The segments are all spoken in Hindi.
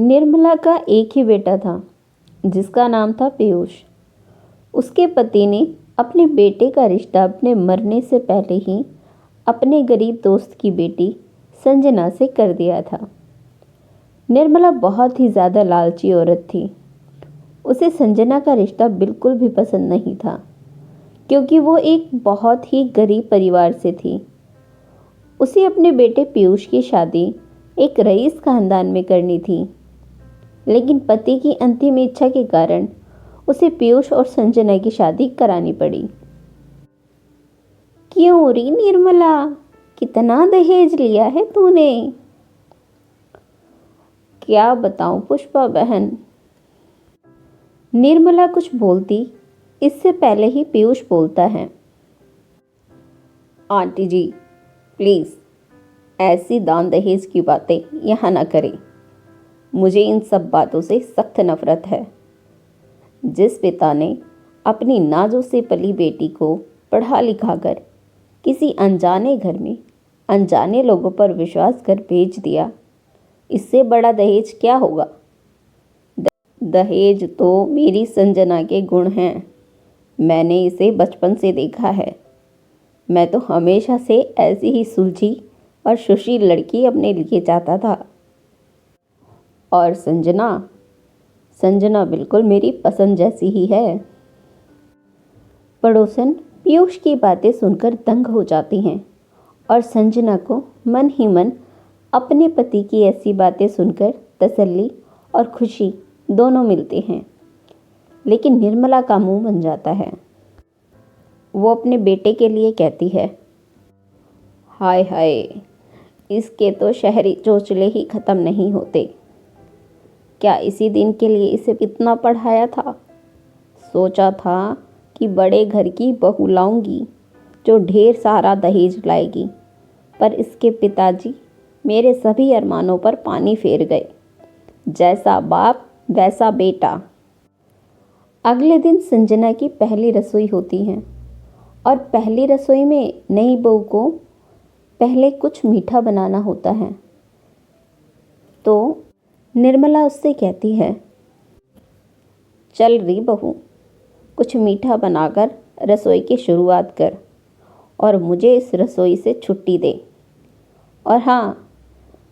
निर्मला का एक ही बेटा था जिसका नाम था पीयूष। उसके पति ने अपने बेटे का रिश्ता अपने मरने से पहले ही अपने गरीब दोस्त की बेटी संजना से कर दिया था। निर्मला बहुत ही ज़्यादा लालची औरत थी। उसे संजना का रिश्ता बिल्कुल भी पसंद नहीं था क्योंकि वो एक बहुत ही गरीब परिवार से थी। उसे अपने बेटे पीयूष की शादी एक रईस खानदान में करनी थी, लेकिन पति की अंतिम इच्छा के कारण उसे पीयूष और संजना की शादी करानी पड़ी। क्यों री निर्मला, कितना दहेज लिया है तूने? क्या बताऊं पुष्पा बहन। निर्मला कुछ बोलती इससे पहले ही पीयूष बोलता है। आंटी जी प्लीज़ ऐसी दान दहेज की बातें यहाँ ना करें। मुझे इन सब बातों से सख्त नफरत है। जिस पिता ने अपनी नाजों से पली बेटी को पढ़ा लिखा कर किसी अनजाने घर में अनजाने लोगों पर विश्वास कर भेज दिया, इससे बड़ा दहेज क्या होगा। दहेज तो मेरी संजना के गुण हैं। मैंने इसे बचपन से देखा है। मैं तो हमेशा से ऐसी ही सुलझी और सुशील लड़की अपने लिए चाहता था। और संजना बिल्कुल मेरी पसंद जैसी ही है। पड़ोसन पीयूष की बातें सुनकर दंग हो जाती हैं और संजना को मन ही मन अपने पति की ऐसी बातें सुनकर तसल्ली और खुशी दोनों मिलते हैं। लेकिन निर्मला का मुंह बन जाता है। वो अपने बेटे के लिए कहती है, हाय हाय, इसके तो शहरी चोचले ही ख़त्म नहीं होते। क्या इसी दिन के लिए इसे इतना पढ़ाया था? सोचा था कि बड़े घर की बहू लाऊंगी जो ढेर सारा दहेज लाएगी, पर इसके पिताजी मेरे सभी अरमानों पर पानी फेर गए। जैसा बाप वैसा बेटा। अगले दिन संजना की पहली रसोई होती है और पहली रसोई में नई बहू को पहले कुछ मीठा बनाना होता है। तो निर्मला उससे कहती है, चल री बहू, कुछ मीठा बनाकर रसोई की शुरुआत कर और मुझे इस रसोई से छुट्टी दे। और हाँ,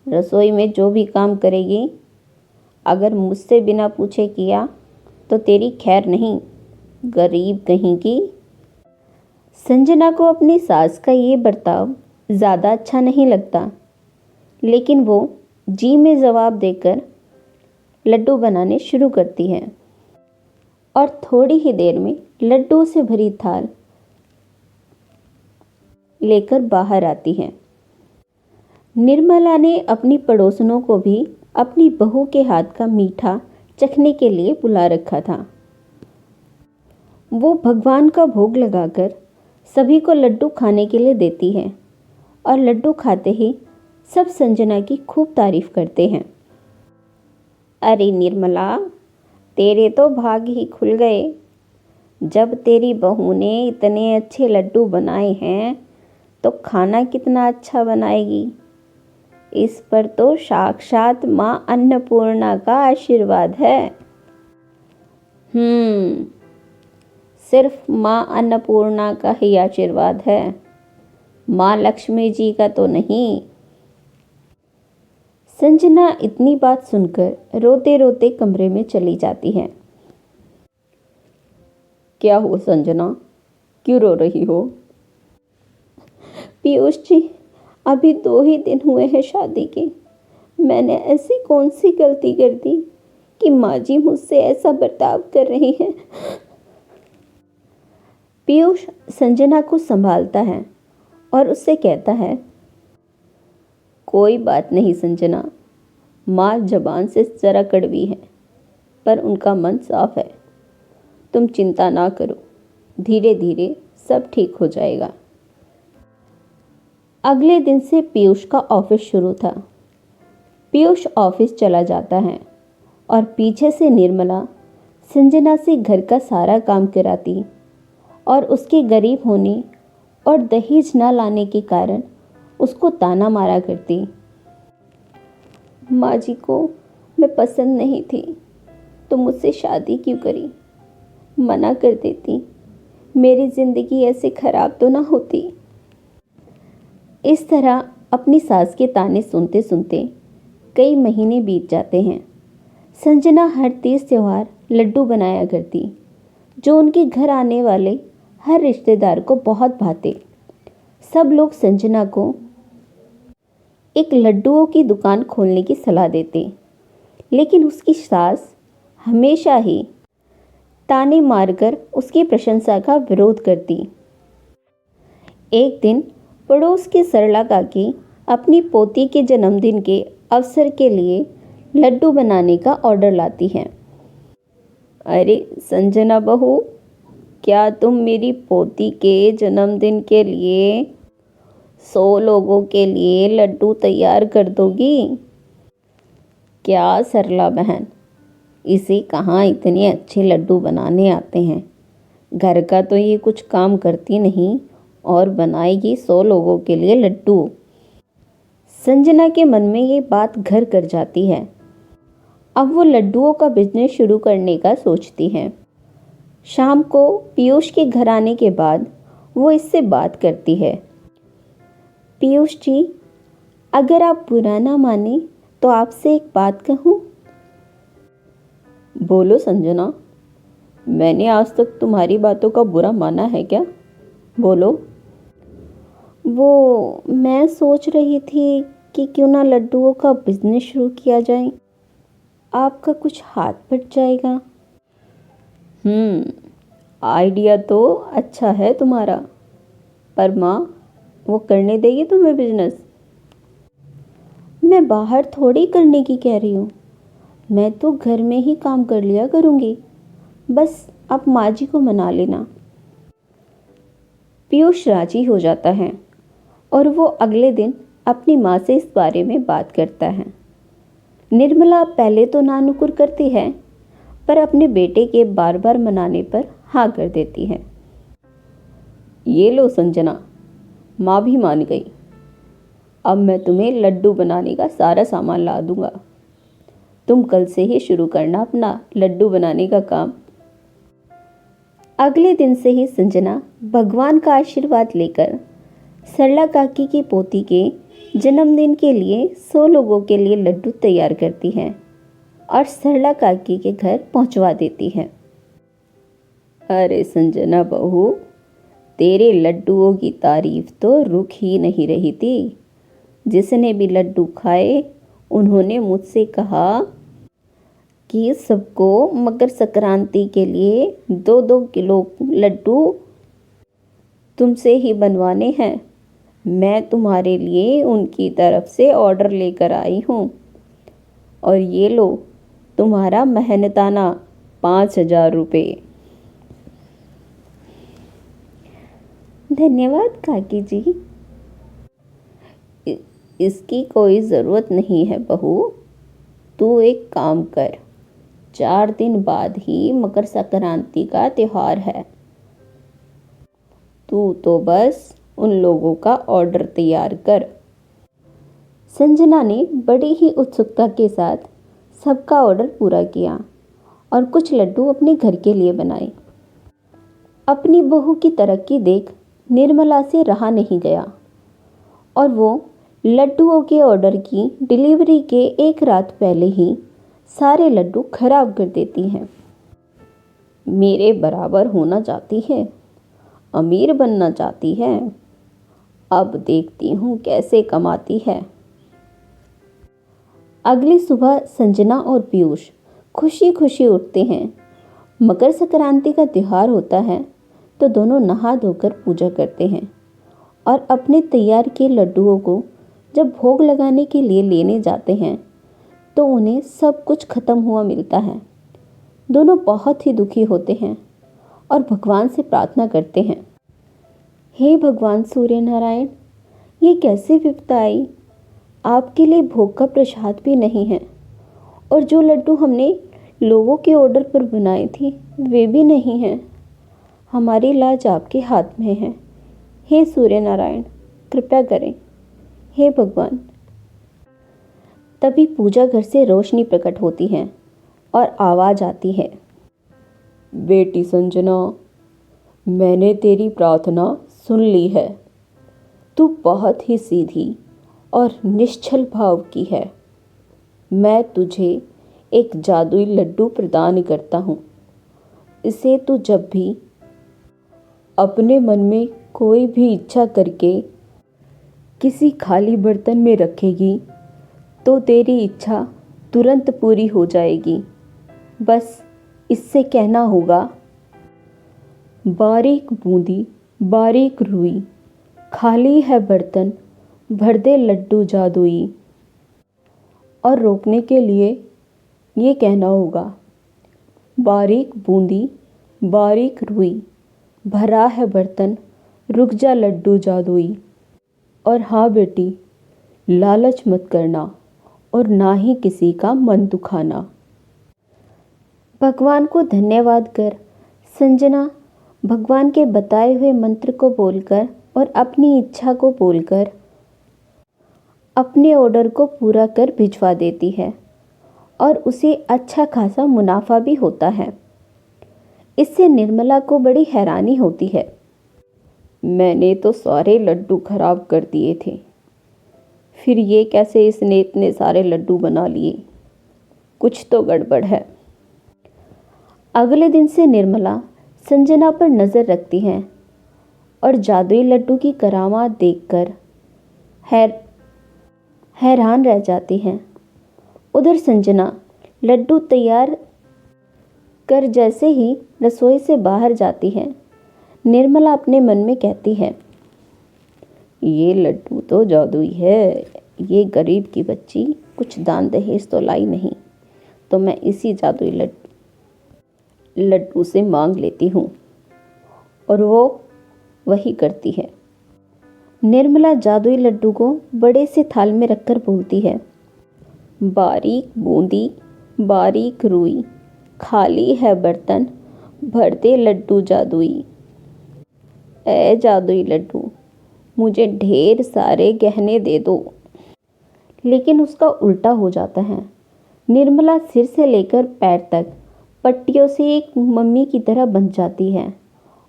रसोई में जो भी काम करेगी अगर मुझसे बिना पूछे किया तो तेरी खैर नहीं, गरीब कहीं की। संजना को अपनी सास का ये बर्ताव ज़्यादा अच्छा नहीं लगता, लेकिन वो जी में जवाब देकर लड्डू बनाने शुरू करती है और थोड़ी ही देर में लड्डू से भरी थाल लेकर बाहर आती है। निर्मला ने अपनी पड़ोसनों को भी अपनी बहू के हाथ का मीठा चखने के लिए बुला रखा था। वो भगवान का भोग लगाकर सभी को लड्डू खाने के लिए देती है और लड्डू खाते ही सब संजना की खूब तारीफ करते हैं। अरे निर्मला, तेरे तो भाग ही खुल गए। जब तेरी बहू ने इतने अच्छे लड्डू बनाए हैं तो खाना कितना अच्छा बनाएगी। इस पर तो साक्षात माँ अन्नपूर्णा का आशीर्वाद है। सिर्फ माँ अन्नपूर्णा का ही आशीर्वाद है, माँ लक्ष्मी जी का तो नहीं। संजना इतनी बात सुनकर रोते रोते कमरे में चली जाती है। क्या हो संजना, क्यों रो रही हो? पीयूष जी, अभी 2 ही दिन हुए हैं शादी के। मैंने ऐसी कौन सी गलती कर दी कि माँ जी मुझसे ऐसा बर्ताव कर रही हैं? पीयूष संजना को संभालता है और उससे कहता है, कोई बात नहीं संजना, माँ जबान से ज़रा कड़वी है पर उनका मन साफ है। तुम चिंता ना करो, धीरे धीरे सब ठीक हो जाएगा। अगले दिन से पीयूष का ऑफिस शुरू था। पीयूष ऑफिस चला जाता है और पीछे से निर्मला संजना से घर का सारा काम कराती और उसके गरीब होने और दहेज न लाने के कारण उसको ताना मारा करती। माँ जी को मैं पसंद नहीं थी तो मुझसे शादी क्यों करी? मना कर देती, मेरी ज़िंदगी ऐसे ख़राब तो ना होती। इस तरह अपनी सास के ताने सुनते सुनते कई महीने बीत जाते हैं। संजना हर तीज त्योहार लड्डू बनाया करती, जो उनके घर आने वाले हर रिश्तेदार को बहुत भाते। सब लोग संजना को एक लड्डुओं की दुकान खोलने की सलाह देते, लेकिन उसकी सास हमेशा ही ताने मारकर उसकी प्रशंसा का विरोध करती। एक दिन पड़ोस की सरला काकी अपनी पोती के जन्मदिन के अवसर के लिए लड्डू बनाने का ऑर्डर लाती हैं। अरे संजना बहू, क्या तुम मेरी पोती के जन्मदिन के लिए 100 लोगों के लिए लड्डू तैयार कर दोगी? क्या सरला बहन, इसे कहाँ इतने अच्छे लड्डू बनाने आते हैं? घर का तो ये कुछ काम करती नहीं और बनाएगी 100 लोगों के लिए लड्डू। संजना के मन में ये बात घर कर जाती है। अब वो लड्डुओं का बिजनेस शुरू करने का सोचती है। शाम को पीयूष के घर आने के बाद वो इससे बात करती है। पीयूष जी, अगर आप बुरा ना माने तो आपसे एक बात कहूँ? बोलो संजना, मैंने आज तक तुम्हारी बातों का बुरा माना है क्या? बोलो। वो मैं सोच रही थी कि क्यों ना लड्डुओं का बिजनेस शुरू किया जाए, आपका कुछ हाथ बट जाएगा। आइडिया तो अच्छा है तुम्हारा, पर माँ वो करने देगी तुम्हें बिजनेस? मैं बाहर थोड़ी करने की कह रही हूँ, मैं तो घर में ही काम कर लिया करूँगी, बस आप माँ जी को मना लेना। पीयूष राजी हो जाता है और वो अगले दिन अपनी माँ से इस बारे में बात करता है। निर्मला पहले तो नानुकुर करती है, पर अपने बेटे के बार बार मनाने पर हाँ कर देती है। ये लो संजना, माँ भी मान गई। अब मैं तुम्हें लड्डू बनाने का सारा सामान ला दूंगा। तुम कल से ही शुरू करना अपना लड्डू बनाने का काम। अगले दिन से ही संजना भगवान का आशीर्वाद लेकर सरला काकी की पोती के जन्मदिन के लिए 100 लोगों के लिए लड्डू तैयार करती है और सरला काकी के घर पहुंचवा देती है। अरे संजना बहू, तेरे लड्डुओं की तारीफ तो रुक ही नहीं रही थी। जिसने भी लड्डू खाए उन्होंने मुझसे कहा कि सबको मकर संक्रांति के लिए 2-2 किलो लड्डू तुमसे ही बनवाने हैं। मैं तुम्हारे लिए उनकी तरफ से ऑर्डर लेकर आई हूँ, और ये लो तुम्हारा मेहनताना 5,000 रुपये। धन्यवाद काकी जी। इसकी कोई ज़रूरत नहीं है बहू। तू एक काम कर, 4 दिन बाद ही मकर संक्रांति का त्योहार है। तू तो बस उन लोगों का ऑर्डर तैयार कर। संजना ने बड़ी ही उत्सुकता के साथ सबका ऑर्डर पूरा किया और कुछ लड्डू अपने घर के लिए बनाए। अपनी बहू की तरक्की देख निर्मला से रहा नहीं गया और वो लड्डुओं के ऑर्डर की डिलीवरी के एक रात पहले ही सारे लड्डू खराब कर देती हैं। मेरे बराबर होना चाहती है, अमीर बनना चाहती है, अब देखती हूँ कैसे कमाती है। अगली सुबह संजना और पीयूष खुशी खुशी उठते हैं। मकर संक्रांति का त्योहार होता है तो दोनों नहा धोकर पूजा करते हैं और अपने तैयार किए लड्डुओं को जब भोग लगाने के लिए लेने जाते हैं तो उन्हें सब कुछ खत्म हुआ मिलता है। दोनों बहुत ही दुखी होते हैं और भगवान से प्रार्थना करते हैं, हे भगवान सूर्य नारायण, ये कैसे विपदा आई? आपके लिए भोग का प्रसाद भी नहीं है और जो लड्डू हमने लोगों के ऑर्डर पर बनाए थे वे भी नहीं हैं। हमारी लाज आपके हाथ में है। हे सूर्य नारायण, कृपया करें। हे भगवान। तभी पूजा घर से रोशनी प्रकट होती है और आवाज़ आती है। बेटी संजना, मैंने तेरी प्रार्थना सुन ली है। तू बहुत ही सीधी और निश्चल भाव की है। मैं तुझे एक जादुई लड्डू प्रदान करता हूँ। इसे तू जब भी अपने मन में कोई भी इच्छा करके किसी खाली बर्तन में रखेगी तो तेरी इच्छा तुरंत पूरी हो जाएगी। बस इससे कहना होगा, बारीक बूंदी बारीक रुई, खाली है बर्तन भर दे लड्डू जादुई। और रोकने के लिए ये कहना होगा, बारीक बूंदी बारीक रुई, भरा है बर्तन रुक जा लड्डू जादुई। और हाँ बेटी, लालच मत करना और ना ही किसी का मन दुखाना। भगवान को धन्यवाद कर संजना भगवान के बताए हुए मंत्र को बोलकर और अपनी इच्छा को बोलकर अपने ऑर्डर को पूरा कर भिजवा देती है और उसे अच्छा खासा मुनाफा भी होता है। इससे निर्मला को बड़ी हैरानी होती है। मैंने तो सारे लड्डू खराब कर दिए थे, फिर ये कैसे इसने इतने सारे लड्डू बना लिए? कुछ तो गड़बड़ है। अगले दिन से निर्मला संजना पर नज़र रखती है और जादुई लड्डू की करामात देखकर हैरान रह जाती हैं। उधर संजना लड्डू तैयार कर जैसे ही रसोई से बाहर जाती है, निर्मला अपने मन में कहती है, ये लड्डू तो जादुई है। ये गरीब की बच्ची कुछ दान दहेज तो लाई नहीं, तो मैं इसी जादुई लड्डू से मांग लेती हूँ। और वो वही करती है। निर्मला जादुई लड्डू को बड़े से थाल में रखकर बोलती है, बारीक बूंदी बारीक रुई, खाली है बर्तन भर दे लड्डू जादुई। ऐ जादुई लड्डू, मुझे ढेर सारे गहने दे दो। लेकिन उसका उल्टा हो जाता है। निर्मला सिर से लेकर पैर तक पट्टियों से एक मम्मी की तरह बंध जाती है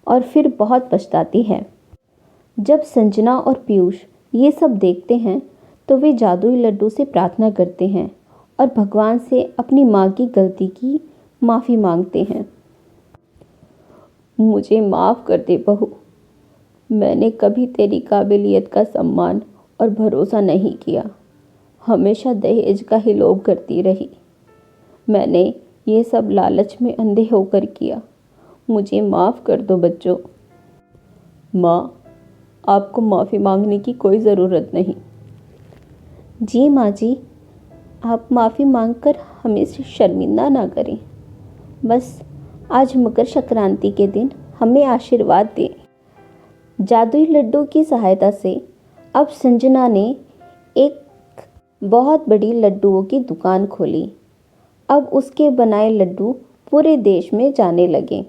और फिर बहुत पछताती है। जब संजना और पीयूष ये सब देखते हैं तो वे जादुई लड्डू से प्रार्थना करते हैं और भगवान से अपनी माँ की गलती की माफ़ी मांगते हैं। मुझे माफ़ कर दे बहू, मैंने कभी तेरी काबिलियत का सम्मान और भरोसा नहीं किया। हमेशा दहेज का ही लोभ करती रही। मैंने ये सब लालच में अंधे होकर किया। मुझे माफ़ कर दो बच्चों। माँ, आपको माफ़ी मांगने की कोई ज़रूरत नहीं। जी माँ जी, आप माफ़ी मांगकर हमें शर्मिंदा ना करें। बस आज मकर संक्रांति के दिन हमें आशीर्वाद दें। जादुई लड्डू की सहायता से अब संजना ने एक बहुत बड़ी लड्डुओं की दुकान खोली। अब उसके बनाए लड्डू पूरे देश में जाने लगे।